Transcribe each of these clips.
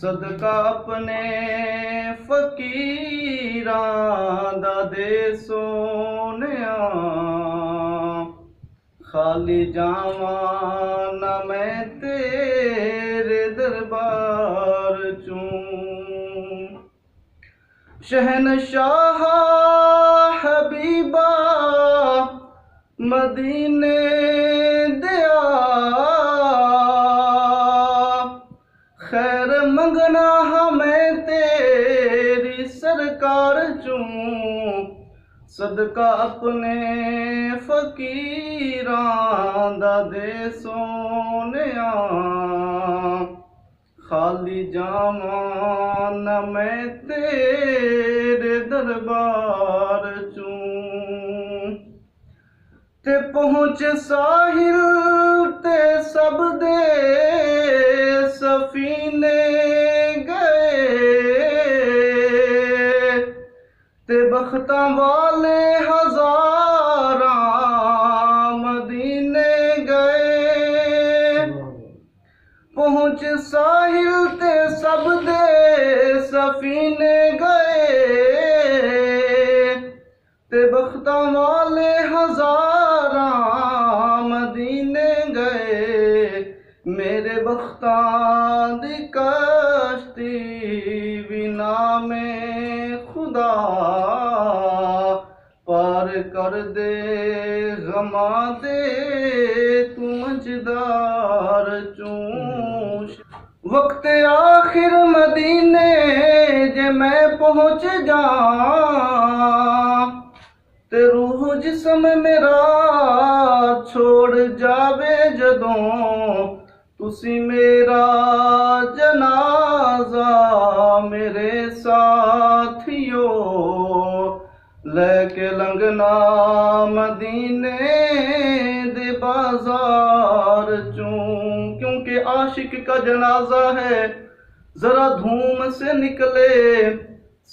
सदका अपने फकीरां दा दे सोनिया, खाली जावां ना मैं तेरे दरबार चूं। शहनशाह हबीबा मदीने दिया, खैर मंगना हमें तेरी सरकार चूं। सदका अपने फकीरां दा दे सोनिया, खाली जावां ना मैं तेरे दरबार चूं। ते पहुँच साहिल ते सब दे सफीने गए, ते बख्तां वाले हज़ारां मदीने गए। पहुँच साहिल ते सब दे सफीने गए, ते बख्तां वाले हज़ारां मदीने गए। मेरे बख्तां दी कश्ती बिना में खुदा, पार कर दे गमा दे तू मझदार चूं। वक्त आखिर मदीने जे मैं पहुँच जा, ते रूह जिस्म मेरा छोड़ जावे जदों, तुसी मेरा जनाजा मेरे साथियो लेके लंघना मदीने दे बाजार चूं। क्योंकि आशिक का जनाजा है, जरा धूम से निकले,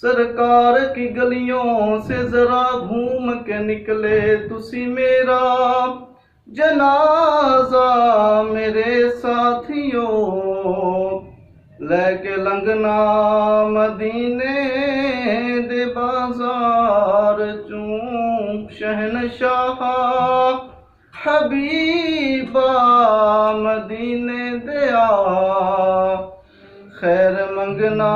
सरकार की गलियों से जरा घूम के निकले। तुसी मेरा जनाजा मेरे साथियों लेके लंघना मदीने दे बाजार चूं। शहनशाह हबीबा मदीने दिया, खैर मंगना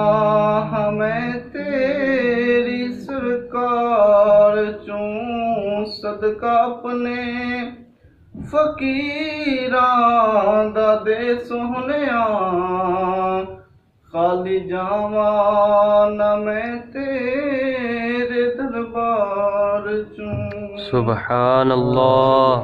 हमें तेरी सरकार चूं। सदका अपने फकीरां दा दे सोहनिया, खाली जावां ना मैं तेरे दरबार चूं। सुभान अल्लाह।